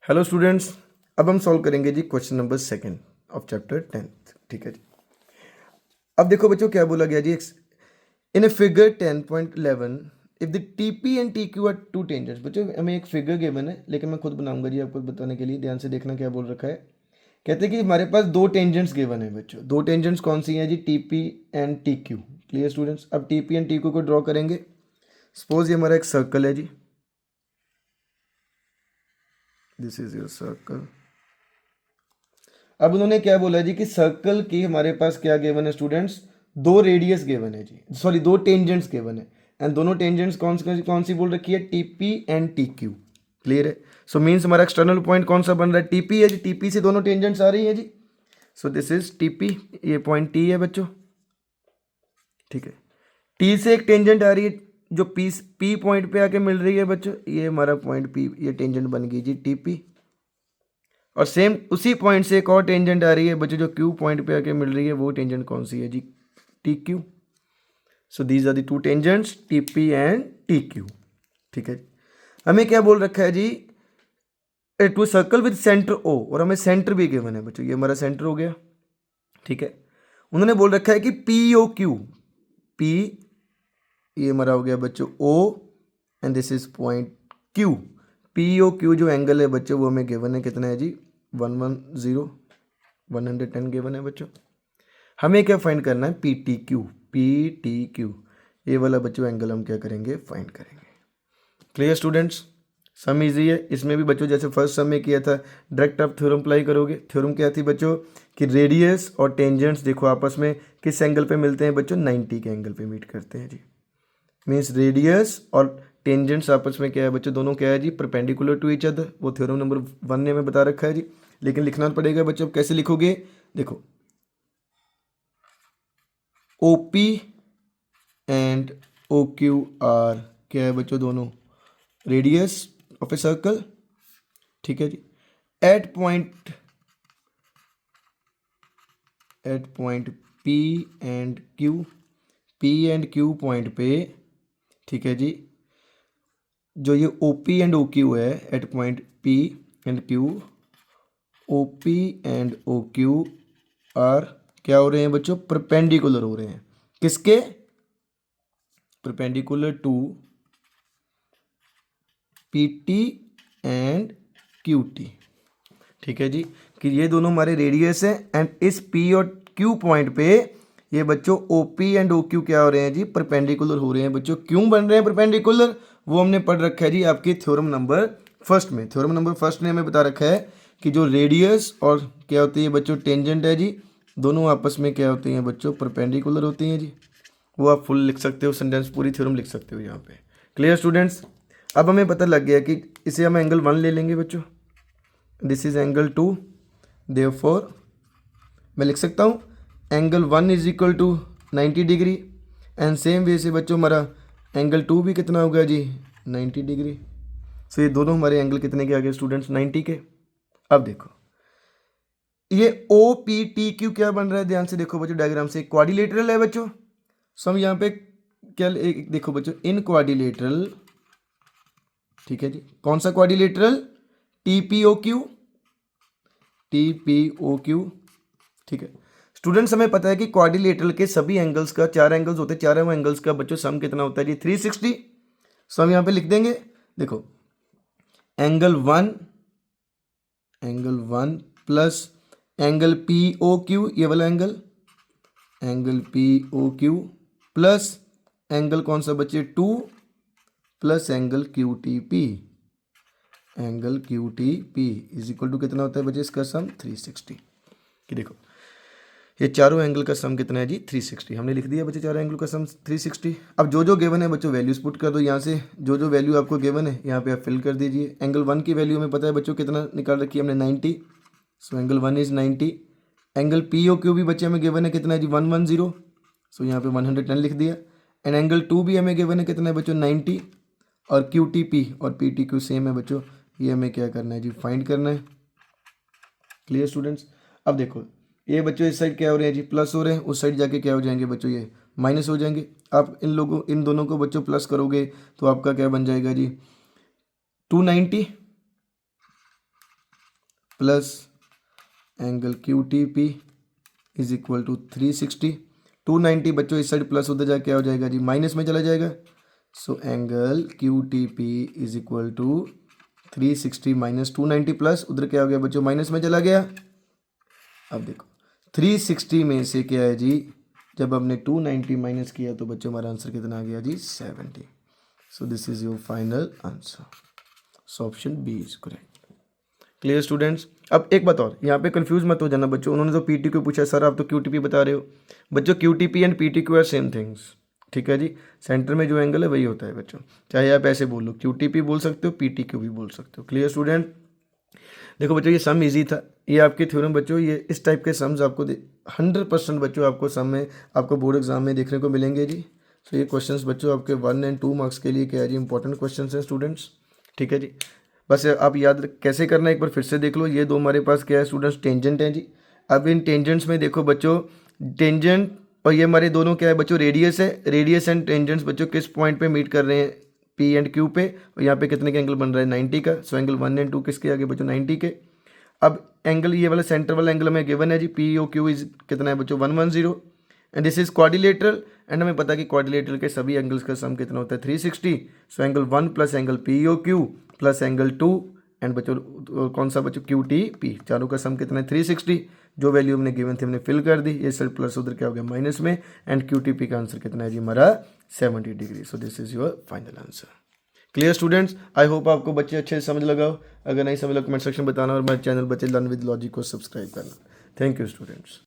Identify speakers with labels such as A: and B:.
A: Hello students, अब हम solve करेंगे जी question number 2 of chapter 10th। ठीक है जी। अब देखो बच्चों क्या बोला गया जी, in a figure 10.11 if the TP and TQ are two tangents. बच्चों हमें एक फिगर गिवन है, लेकिन मैं खुद बनाऊंगा जी आपको बताने के लिए। ध्यान से देखना क्या बोल रखा है। कहते हैं कि हमारे पास दो टेंजेंट्स गिवन है बच्चों। दो टेंजेंट्स कौन सी हैं जी? TP and TQ. Clear students? अब टीपी एंड टीक्यू को ड्रॉ करेंगे। सपोज ये हमारा एक सर्कल है जी, दिस इज योर सर्कल। अब उन्होंने क्या बोला जी कि सर्कल की हमारे पास क्या गिवन है स्टूडेंट्स? दो रेडियस गिवन है जी, सॉरी दो टेंजेंट्स गिवन है। एंड दोनों टेंजेंट्स कौन सी बोल रखी है? TP and TQ. क्लियर है? सो मीन्स हमारा एक्सटर्नल पॉइंट कौन सा बन रहा है? टीपी है जी। टीपी से दोनों टेंजेंट्स आ रही है जी। सो दिस इज टीपी, ये पॉइंट टी है बच्चों। ठीक है। टी से एक टेंजेंट आ रही है जो पी पॉइंट पे आके मिल रही है बच्चों, ये हमारा पॉइंट पी, ये टेंजेंट बन गई जी टीपी। और सेम उसी पॉइंट से एक और टेंजेंट आ रही है बच्चों जो क्यू पॉइंट पे आके मिल रही है, वो टेंजेंट कौन सी है जी? T Q. So these are the two tangents, T P and T Q. ठीक है। हमें क्या बोल रखा है जी? To circle with centre O, और हमें सेंटर भी गिवन है बच्चों, ये हमारा सेंटर हो गया। ठीक है। उन्होंने बोल रखा है कि पी ओ क्यू, पी ये हमारा हो गया बच्चों O, and this is point Q. P O Q जो एंगल है बच्चों वो हमें गिवन है, कितना है जी? 110 गिवन है बच्चों। हमें क्या फाइंड करना है? P T Q. P T Q ये वाला बच्चों एंगल हम क्या करेंगे? फाइंड करेंगे। Clear students? सम इजी है। इसमें भी बच्चों जैसे फर्स्ट सम में किया था, डायरेक्ट आप थ्योरम अप्लाई करोगे। थ्योरम क्या थी बच्चों? कि रेडियस और टेंजेंट्स देखो आपस में किस एंगल पे मिलते हैं बच्चों? 90 के एंगल पे मीट करते हैं जी। मीन्स रेडियस और टेंजेंट्स आपस में क्या है बच्चों? दोनों क्या है जी? Perpendicular to each other. वो थ्योरम नंबर 1 ने हमें बता रखा है जी, लेकिन लिखना पड़ेगा बच्चों। कैसे लिखोगे? देखो, O P and O Q are क्या है बच्चों? दोनों रेडियस ऑफ ए सर्कल। ठीक है जी। At point P and Q, P and Q point पे, ठीक है जी, जो ये O P and O Q है, at point P and Q, O P and O Q are क्या हो रहे हैं बच्चों? परपेंडिकुलर हो रहे हैं। किसके? Perpendicular to P T and Q T. ठीक है जी, कि ये दोनों हमारे रेडियस है, एंड इस पी और क्यू पॉइंट पे ये बच्चों O P and O Q क्या हो रहे हैं जी? परपेंडिकुलर हो रहे हैं बच्चों। क्यों बन रहे हैं परपेंडिकुलर? वो हमने पढ़ रखा है जी आपके थ्योरम नंबर फर्स्ट में। थ्योरम नंबर फर्स्ट ने हमें बता रखा है कि जो रेडियस और क्या होती है बच्चों? टेंजेंट है जी, दोनों आपस में क्या होती हैं बच्चों? परपेंडिकुलर होती हैं जी। वो आप फुल लिख सकते हो, सेंटेंस पूरी थ्योरम लिख सकते हो यहाँ पे। Clear students? अब हमें पता लग गया कि इसे हम एंगल 1 ले लेंगे बच्चों, दिस इज एंगल 2। देयरफॉर मैं लिख सकता हूँ angle 1 is equal to 90 degree. And same way से बच्चों हमारा एंगल 2 भी कितना होगा जी? 90 डिग्री। सो ये दोनों हमारे एंगल कितने के आ गए स्टूडेंट्स? 90 के। अब देखो ये ओ पी टी क्यू क्या बन रहा है? ध्यान से देखो बच्चों, डायग्राम से क्वाड्रिलेटरल है बच्चों। सो हम यहाँ पे क्या देखो बच्चों, इन क्वाड्रिलेटरल। ठीक है जी, कौन सा quadrilateral? T P O Q, T P O Q. ठीक है स्टूडेंट्स, हमें पता है कि क्वाड्रिलेटरल के सभी एंगल्स का, 4 एंगल्स होते हैं, चारों एंगल्स का बच्चों सम कितना होता है जी? 360। सो हम यहाँ पे लिख देंगे, देखो angle 1 plus angle P O Q, ये वाला angle P O Q plus angle कौन सा बच्चे? 2 plus angle Q T P, angle Q T P is equal to कितना होता है बच्चे? इसका सम 360। कि देखो ये चारों एंगल का सम कितना है जी? 360। हमने लिख दिया बच्चे चारों एंगल का सम 360। अब जो जो गिवन है बच्चों वैल्यूज पुट कर दो यहाँ से। जो जो वैल्यू आपको गिवन है यहाँ पे आप फिल कर दीजिए। एंगल 1 की वैल्यू हमें पता है बच्चों कितना निकाल रखी है हमने? 90। So angle 1 is 90। Angle P O Q भी बच्चे हमें गिवन है कितना है जी? 110। सो यहाँ पे 110 लिख दिया। एंड एंगल 2 भी हमें गिवन है कितना है बच्चों? 90। और क्यू टी पी और पी टी क्यू सेम है बच्चों, ये हमें क्या करना है जी? फाइंड करना है। Clear students? अब देखो ये बच्चों इस साइड क्या हो रहे हैं जी? प्लस हो रहे हैं, उस साइड जाके क्या हो जाएंगे बच्चों? ये माइनस हो जाएंगे। आप इन दोनों को बच्चों प्लस करोगे तो आपका क्या बन जाएगा जी? 290 plus angle Q T P is equal to 360। 290 बच्चों इस साइड प्लस, उधर जाके क्या हो जाएगा जी, माइनस में चला जाएगा। So angle Q T P is equal to 360 minus 290 plus, उधर क्या हो गया बच्चों, माइनस में चला गया। अब देखो 360 में से क्या है जी, जब हमने 290 माइनस किया तो बच्चों हमारा आंसर कितना आ गया जी, 70। So this is your final answer. So option B is correct. Clear students. अब एक बात और, यहाँ पे कंफ्यूज मत हो जाना बच्चों, उन्होंने तो पीटी क्यू पूछा, सर आप तो क्यूटीपी बता रहे हो। बच्चों QTP and PT Q R same things, ठीक है जी। सेंटर में जो एंगल है वही होता है बच्चों, चाहे आप ऐसे बोल लो, क्यूटीपी बोल सकते हो, पीटी क्यू भी बोल सकते हो। Clear student. देखो बच्चों ये सम इजी था, ये आपके थ्योरम बच्चों, ये इस टाइप के सम्स आपको 100% बच्चों आपको सम में आपको बोर्ड एग्जाम में देखने को मिलेंगे जी। सो ये क्वेश्चंस बच्चों आपके 1 और 2 मार्क्स के लिए क्या है जी, इंपॉर्टेंट क्वेश्चंस हैं स्टूडेंट्स, ठीक है जी। बस आप याद कैसे करना है एक बार फिर से देख लो। ये दो हमारे पास क्या है स्टूडेंट्स, टेंजेंट हैं जी। अब इन टेंजेंट्स में देखो बच्चों, टेंजेंट और ये हमारे दोनों क्या है बच्चों, रेडियस है। रेडियस एंड टेंजेंट्स बच्चों किस पॉइंट पे मीट कर रहे हैं, पी एंड क्यू पे, और यहाँ पे कितने के एंगल बन रहा है, 90 का। सो एंगल 1 और 2 किसके आगे बच्चों, 90 के। अब एंगल ये वाला सेंटर वाला एंगल हमें गिवन है जी, पी ओ क्यू इज कितना है बच्चों, 110। And this is quadrilateral, and हमें पता है कि क्वाड्रिलेटरल के सभी एंगल्स का सम कितना होता है, 360। So angle 1 plus angle P O Q plus angle 2 and बच्चों कौन सा बच्चों, क्यू टी पी, चारों का सम कितना है, 360। जो वैल्यू हमने गिवन थी हमने फिल कर दी, ये सर प्लस उधर क्या हो गया माइनस में, एंड क्यू टी पी का आंसर कितना है जी हमारा 70 degree. So this is your final answer. Clear students. I hope आपको बच्चे अच्छे से समझ लगा हो। अगर नहीं समझ लगा कमेंट सेक्शन में बताना, और मेरे चैनल बच्चे लर्न विद लॉजिक को सब्सक्राइब करना। Thank you students.